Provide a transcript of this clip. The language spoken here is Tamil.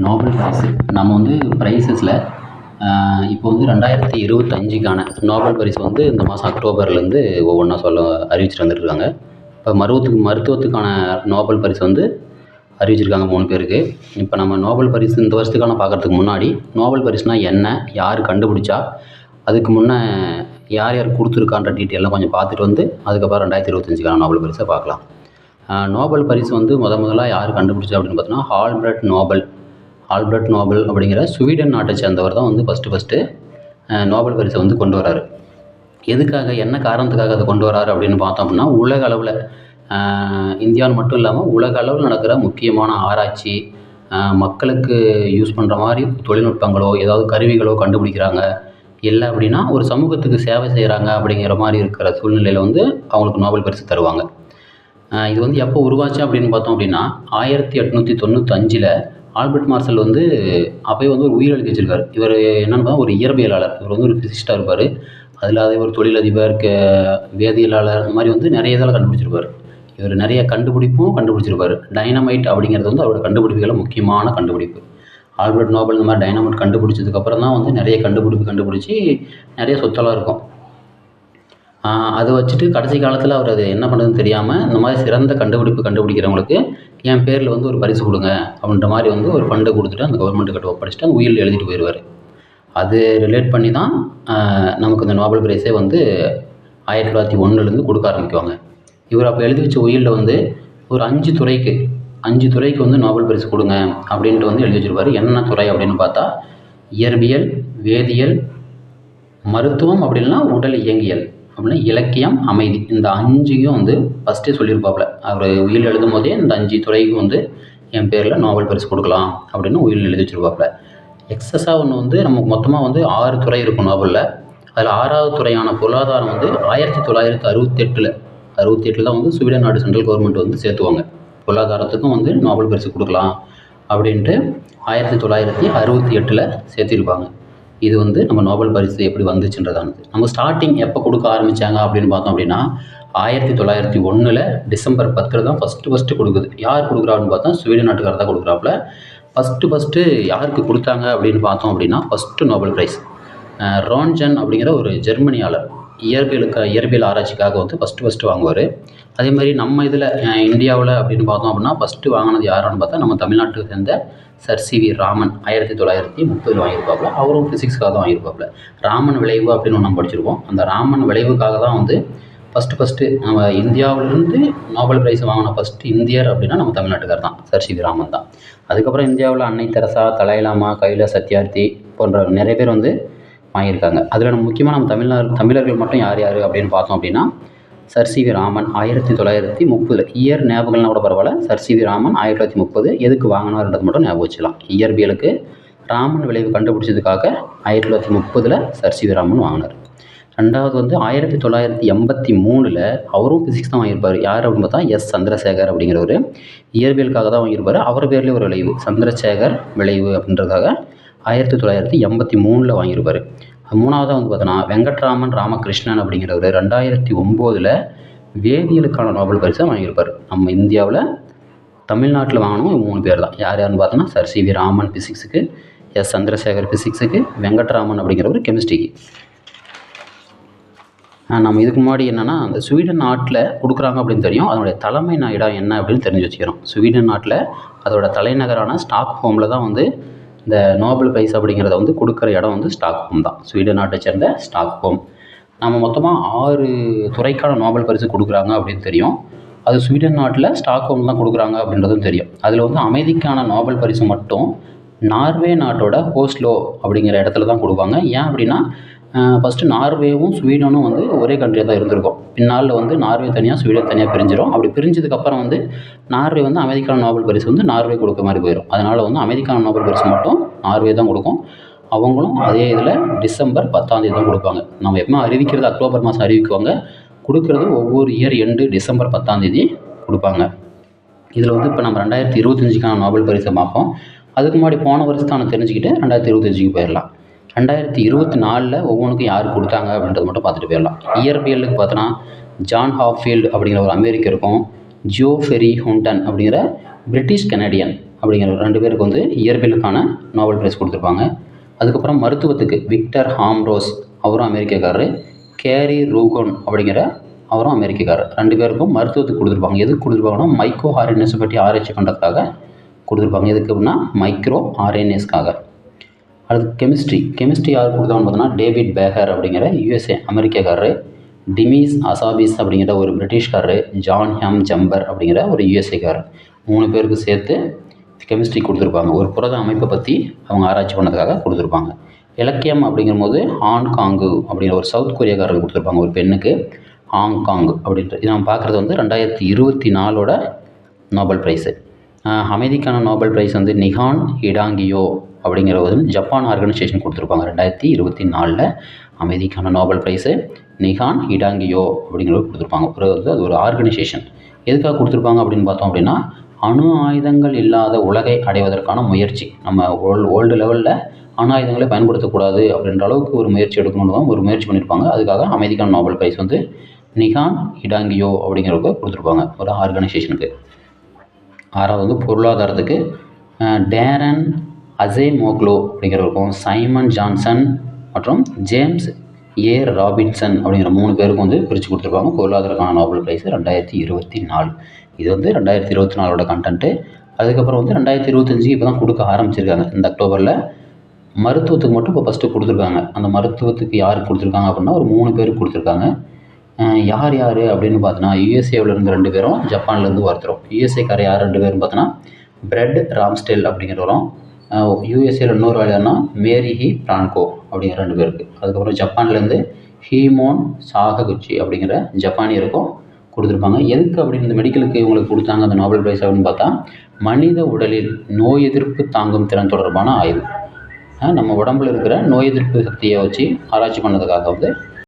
நோபல் பரிசு நம்ம வந்து ப்ரைஸஸில் இப்போ வந்து 2025க்கான நோபல் பரிசு வந்து இந்த மாதம் அக்டோபர்லேருந்து ஒவ்வொன்றா அறிவிச்சிட்டு வந்துட்டுருக்காங்க. இப்போ மருத்துவத்துக்கான நோபல் பரிசு வந்து அறிவிச்சிருக்காங்க 3 பேருக்கு. இப்போ நம்ம நோபல் பரிசு இந்த வருஷத்துக்கான பார்க்குறதுக்கு முன்னாடி நோபல் பரிசுனால் என்ன, யார் கண்டுபிடிச்சா, அதுக்கு முன்னே யார் யார் கொடுத்துருக்கான்ற டீட்டெயிலாம் கொஞ்சம் பார்த்துட்டு வந்து அதுக்கப்புறம் 2025க்கான நோபல் பரிசை பார்க்கலாம். நோபல் பரிசு வந்து முதல்ல யார் கண்டுபிடிச்சா அப்படின்னு பார்த்தோன்னா ஆல்பர்ட் நோபல் அப்படிங்கிற ஸ்வீடன் நாட்டை சேர்ந்தவர் தான் வந்து ஃபஸ்ட்டு நோபல் பரிசை வந்து கொண்டு வராரு. எதுக்காக, என்ன காரணத்துக்காக அதை கொண்டு வராரு அப்படின்னு பார்த்தோம் அப்படின்னா, உலக அளவில் இந்தியாவில் மட்டும் இல்லாமல் உலக அளவில் நடக்கிற முக்கியமான ஆராய்ச்சி, மக்களுக்கு யூஸ் பண்ணுற மாதிரி தொழில்நுட்பங்களோ ஏதாவது கருவிகளோ கண்டுபிடிக்கிறாங்க, இல்லை அப்படின்னா ஒரு சமூகத்துக்கு சேவை செய்கிறாங்க அப்படிங்கிற மாதிரி இருக்கிற சூழ்நிலையில் வந்து அவங்களுக்கு நோபல் பரிசு தருவாங்க. இது வந்து எப்போ உருவாச்சு அப்படின்னு பார்த்தோம் அப்படின்னா 1895 ஆல்பர்ட் மார்சல் வந்து அப்போயே வந்து ஒரு உயிர் எழுதி வச்சிருக்காரு. இவர் என்னென்னு பார்த்தா ஒரு இயற்பியலாளர், இவர் வந்து ஒரு ஃபிசிஸ்டாக இருப்பார். அதில் அதே ஒரு தொழிலதிபர், வேதியியலாளர், இந்த மாதிரி வந்து நிறைய இதெல்லாம் கண்டுபிடிச்சிருப்பார். இவர் நிறைய கண்டுபிடிச்சிருப்பார். டைனமைட் அப்படிங்கிறது வந்து அவரோட கண்டுபிடிப்புகளில் முக்கியமான கண்டுபிடிப்பு. ஆல்பர்ட் நோபல் இந்த மாதிரி டைனமைட் கண்டுபிடிச்சதுக்கப்புறம் தான் வந்து நிறைய கண்டுபிடிச்சி நிறைய சொத்தெல்லாம் இருக்கும். அதை வச்சுட்டு கடைசி காலத்தில் அவர் அது என்ன பண்ணுறதுன்னு தெரியாமல், இந்த மாதிரி சிறந்த கண்டுபிடிக்கிறவங்களுக்கு என் பேரில் வந்து ஒரு பரிசு கொடுங்க அப்படின்ற மாதிரி வந்து ஒரு ஃபண்டை கொடுத்துட்டு அந்த கவர்மெண்ட்டுக்கிட்ட ஒப்படைச்சிட்டு அந்த உயிரில் எழுதிட்டு போயிடுவார். அது ரிலேட் பண்ணி தான் நமக்கு இந்த நோபல் பிரைஸே வந்து 1901 கொடுக்க ஆரம்பிக்குவாங்க. இவர் அப்போ எழுதி வச்ச உயிரில் வந்து ஒரு 5 துறைக்கு வந்து நோபல் பரிசு கொடுங்க அப்படின்ட்டு வந்து எழுதி வச்சிருப்பார். என்ன துறை அப்படின்னு பார்த்தா, இயற்பியல், வேதியியல், மருத்துவம், அப்படின்னா உடல் இயங்கியல், அப்படின்னா இலக்கியம், அமைதி, இந்த 5யும் வந்து ஃபஸ்ட்டே சொல்லியிருப்பாப்புல. அவர் உயிரில் எழுதும் போதே இந்த 5 துறைக்கு வந்து என் பேரில் நோபல் பரிசு கொடுக்கலாம் அப்படின்னு உயிரில் எழுதி வச்சுருப்பாப்புல. எக்ஸஸாக ஒன்று வந்து நமக்கு மொத்தமாக வந்து 6 துறை இருக்கும் நோபலில். அதில் 6வது துறையான பொருளாதாரம் வந்து 1968 தான் வந்து ஸ்வீடன் நாடு சென்ட்ரல் கவர்மெண்ட் வந்து சேர்த்துவாங்க. பொருளாதாரத்துக்கும் வந்து நோபல் பரிசு கொடுக்கலாம் அப்படின்ட்டு 1968 சேர்த்திருப்பாங்க. இது வந்து நம்ம நோபல் பரிசு எப்படி வந்துச்சுன்றதானது. நம்ம ஸ்டார்டிங் எப்போ கொடுக்க ஆரம்பித்தாங்க அப்படின்னு பார்த்தோம் அப்படின்னா 1901 டிசம்பர் 10 தான் ஃபஸ்ட்டு கொடுக்குது. யார் கொடுக்குறான்னு பார்த்தா ஸ்வீடன் நாட்டுக்காரர் தான் கொடுக்குறாப்புல. ஃபஸ்ட்டு யாருக்கு கொடுத்தாங்க அப்படின்னு பார்த்தோம் அப்படின்னா, ஃபஸ்ட்டு நோபல் ப்ரைஸ் ரோன்ஜன் அப்படிங்கிற ஒரு ஜெர்மனியாளர் இயற்பியல் ஆராய்ச்சிக்காக வந்து ஃபஸ்ட்டு வாங்குவார். அதே மாதிரி நம்ம இதில் இந்தியாவில் அப்படின்னு பார்த்தோம் அப்படின்னா ஃபஸ்ட்டு வாங்கினது யாரான்னு பார்த்தா நம்ம தமிழ்நாட்டுக்கு சேர்ந்த சர் சி.வி. ராமன் 1930 வாங்கியிருப்பாப்புல. அவரும் ஃபிசிக்ஸ்க்காக தான் வாங்கியிருப்பாப்புல. ராமன் விளைவு அப்படின்னு நம்ம படிச்சிருப்போம். அந்த ராமன் விளைவுக்காக தான் வந்து ஃபஸ்ட்டு நம்ம இந்தியாவிலிருந்து நோபல் ப்ரைஸ் வாங்கின ஃபஸ்ட்டு இந்தியர் அப்படின்னா நம்ம தமிழ்நாட்டுக்கார் தான், சர் சி.வி. ராமன் தான். அதுக்கப்புறம் இந்தியாவில் அன்னை தெரசா, தலாய்லாமா, கைலாஷ் சத்யார்த்தி போன்ற நிறைய பேர் வந்து வாங்கியிருக்காங்க. அதில் நம்ம முக்கியமாக நம்ம தமிழர்கள் மட்டும் யார் அப்படின்னு பார்த்தோம் அப்படின்னா, சர் சி.வி. ராமன் 1930 இயர் ஞாபகம்லாம் கூட பரவாயில்ல. சர் சி.வி. ராமன் 1930 எதுக்கு வாங்கினார்ன்றது மட்டும் ஞாபகம் வச்சுக்கலாம். இயற்பியலுக்கு ராமன் விளைவு கண்டுபிடிச்சதுக்காக 1930 சர் சி.வி. ராமன் வாங்கினார். ரெண்டாவது வந்து 1983 அவரும் ஃபிசிக்ஸ் தான் வாங்கியிருப்பார். யார் அப்படின்னு பார்த்தா எஸ் சந்திரசேகர் அப்படிங்கிறவர் இயற்பியலுக்காக தான் வாங்கியிருப்பார். அவர் பேர்லேயே ஒரு விளைவு சந்திரசேகர் விளைவு அப்படின்றதுக்காக 1983 வாங்கியிருப்பார். மூணாவதாக வந்து பார்த்தோன்னா வெங்கட்ராமன் ராமகிருஷ்ணன் அப்படிங்கிறவர் 2009 வேதியியலுக்கான நோபல் பரிசை வாங்கியிருப்பார். நம்ம இந்தியாவில் தமிழ்நாட்டில் வாங்கினவங்க 3 பேர் தான். யாருன்னு பார்த்தோன்னா சர் சி.வி. ராமன் ஃபிசிக்ஸுக்கு, எஸ் சந்திரசேகர் ஃபிசிக்ஸுக்கு, வெங்கட்ராமன் அப்படிங்கிறவர் கெமிஸ்ட்ரிக்கு. நம்ம இதுக்கு முன்னாடி என்னென்னா, அந்த ஸ்வீடன் நாட்டில் கொடுக்குறாங்க அப்படின்னு தெரியும். அதனுடைய தலைமை இடம் என்ன அப்படின்னு தெரிஞ்சு வச்சுக்கிறோம். ஸ்வீடன் நாட்டில் அதோட தலைநகரான ஸ்டாக்ஹோமில் தான் வந்து இந்த நோபல் ப்ரைஸ் அப்படிங்கிறத வந்து கொடுக்குற இடம் வந்து ஸ்டாக்ஹோம் தான். ஸ்வீடன் நாட்டை சேர்ந்த ஸ்டாக்ஹோம். நம்ம மொத்தமாக 6 துறைக்கான நோபல் பரிசு கொடுக்குறாங்க அப்படின்னு தெரியும். அது ஸ்வீடன் நாட்டில் ஸ்டாக்ஹோம் தான் கொடுக்குறாங்க அப்படின்றதும் தெரியும். அதில் வந்து அமைதிக்கான நோபல் பரிசு மட்டும் நார்வே நாட்டோட ஓஸ்லோ அப்படிங்கிற இடத்துல தான் கொடுப்பாங்க. ஏன் அப்படின்னா, ஃபஸ்ட்டு நார்வேவும் ஸ்வீடனும் வந்து ஒரே கண்ட்ரியாக தான் இருந்திருக்கும். பின்னால் வந்து நார்வே தனியாக, ஸ்வீடன் தனியாக பிரிஞ்சிடும். அப்படி பிரிஞ்சதுக்கப்புறம் வந்து நார்வே வந்து அமைதிக்கான நோபல் பரிசு வந்து நார்வே கொடுக்க மாதிரி போயிடும். அதனால் வந்து அமைதிக்கான நோபல் பரிசு மட்டும் நார்வே தான் கொடுக்கும். அவங்களும் அதே இதில் டிசம்பர் 10 தான் கொடுப்பாங்க. நம்ம எப்போ அறிவிக்கிறது அக்டோபர் மாதம் அறிவிக்குவாங்க. கொடுக்குறது ஒவ்வொரு இயர் எண்டு டிசம்பர் 10 கொடுப்பாங்க. இதில் வந்து இப்போ நம்ம 2025க்கான நோபல் பரிசை பார்ப்போம். அதுக்கு முன்னாடி போன வருஷத்தான தெரிஞ்சுக்கிட்டு 2025க்கு போயிடலாம். 2024 ஒவ்வொன்றுக்கும் யார் கொடுத்தாங்க அப்படின்றத மட்டும் பார்த்துட்டு போயிடலாம். இயற்பியலுக்கு பார்த்தோன்னா ஜான் ஹாப்ஃபீல்டு அப்படிங்கிற ஒரு அமெரிக்கருக்கும், ஜியோஃபெரி ஹுண்டன் அப்படிங்கிற பிரிட்டிஷ் கனடியன் அப்படிங்கிற 2 பேருக்கு வந்து இயற்பியலுக்கான நோபல் பிரைஸ் கொடுத்துருப்பாங்க. அதுக்கப்புறம் மருத்துவத்துக்கு விக்டர் ஹாம்ரோஸ் அவரும் அமெரிக்காக்காரரு, கேரி ரூகோன் அப்படிங்கிற அவரும் அமெரிக்காக்காரர். 2 பேருக்கும் மருத்துவத்துக்கு கொடுத்துருப்பாங்க. எதுக்கு கொடுத்துருப்பாங்கன்னா மைக்ரோ ஆர்என்எஸை பற்றி ஆராய்ச்சி பண்ணுறதுக்காக கொடுத்துருப்பாங்க. எதுக்கு அப்படின்னா மைக்ரோ ஆர்என்எஸ்க்காக. அடுத்து கெமிஸ்ட்ரி யார் கொடுத்தாங்கன்னு பார்த்தோன்னா டேவிட் பேகர் அப்படிங்கிற யூஎஸ்ஏ அமெரிக்காக்காரரு, டிமிஸ் அசாபிஸ் அப்படிங்கிற ஒரு பிரிட்டிஷ்காரரு, ஜான் ஹேம் ஜம்பர் அப்படிங்கிற ஒரு யூஎஸ்ஏக்காரர். 3 பேருக்கு சேர்த்து கெமிஸ்ட்ரி கொடுத்துருப்பாங்க. ஒரு புரத அமைப்பை பற்றி அவங்க ஆராய்ச்சி பண்ணதுக்காக கொடுத்துருப்பாங்க. இலக்கியம் அப்படிங்கும்போது ஹாங்காங்கு அப்படிங்கிற ஒரு சவுத் கொரியாக்காரருக்கு கொடுத்துருப்பாங்க. ஒரு பெண்ணுக்கு ஹாங்காங் அப்படின்றது இது நம்ம பார்க்குறது வந்து 2024 நோபல் ப்ரைஸு. அமைதிக்கான நோபல் ப்ரைஸ் வந்து நிகான் ஹிடாங்கியோ அப்படிங்கிற ஒரு ஜப்பான் ஆர்கனைசேஷன் கொடுத்துருப்பாங்க. 2024 அமைதிக்கான நோபல் ப்ரைஸு நிகான் ஹிடாங்கியோ அப்படிங்கிறவர் கொடுத்துருப்பாங்க. அது ஒரு ஆர்கனைசேஷன். எதுக்காக கொடுத்துருப்பாங்க அப்படின்னு பார்த்தோம் அப்படின்னா அணு ஆயுதங்கள் இல்லாத உலகை அடைவதற்கான முயற்சி. நம்ம வேர்ல்டு லெவலில் அணு ஆயுதங்களை பயன்படுத்தக்கூடாது அப்படின்ற அளவுக்கு ஒரு முயற்சி எடுக்கணும்னு தான் ஒரு முயற்சி பண்ணியிருப்பாங்க. அதுக்காக அமைதிக்கான நோபல் ப்ரைஸ் வந்து நிகான் ஹிடாங்கியோ அப்படிங்கிறவங்க கொடுத்துருப்பாங்க ஒரு ஆர்கனைசேஷனுக்கு. 6வது வந்து பொருளாதாரத்துக்கு டேரன் அசேமோக்லோ அப்படிங்கிறவருக்கும், சைமன் ஜான்சன் மற்றும் ஜேம்ஸ் ஏ ராபின்சன் அப்படிங்கிற 3 பேருக்கும் வந்து பிரித்து கொடுத்துருப்பாங்க பொருளாதாரக்கான நோபல் ப்ரைஸு 2024. இது வந்து 2024 கண்டென்ட்டு. அதுக்கப்புறம் வந்து 2025 இப்போ தான் கொடுக்க ஆரம்பிச்சிருக்காங்க. இந்த அக்டோபரில் மருத்துவத்துக்கு மட்டும் இப்போ ஃபஸ்ட்டு கொடுத்துருக்காங்க. அந்த மருத்துவத்துக்கு யாருக்கு கொடுத்துருக்காங்க அப்படின்னா ஒரு 3 பேருக்கு கொடுத்துருக்காங்க. யார் அப்படின்னு பார்த்தோன்னா யூஎஸ்ஏவிலேருந்து 2 பேரும், ஜப்பான்லேருந்து ஒருத்தரும். யூஎஸ்ஏக்கார யார் 2 பேரும் பார்த்தோன்னா பிரெட் ராம்ஸ்டெல் அப்படிங்கிறவரும், யூஎஸ்ஏவில் இன்னொரு யாருன்னா மேரிஹி பிரான்கோ அப்படிங்கிற 2 பேருக்கு. அதுக்கப்புறம் ஜப்பான்லேருந்து ஹீமோன் சாககுச்சி அப்படிங்கிற ஜப்பானியருக்கும் கொடுத்துருப்பாங்க. எதுக்கு அப்படின்னு இந்த மெடிக்கலுக்கு இவங்களுக்கு கொடுத்தாங்க அந்த நோபல் ப்ரைஸ் அப்படின்னு பார்த்தா மனித உடலில் நோய் எதிர்ப்பு தாங்கும் திறன் தொடர்பான ஆய்வு. நம்ம உடம்புல இருக்கிற நோய் எதிர்ப்பு சக்தியை வச்சு ஆராய்ச்சி பண்ணதுக்காக வந்து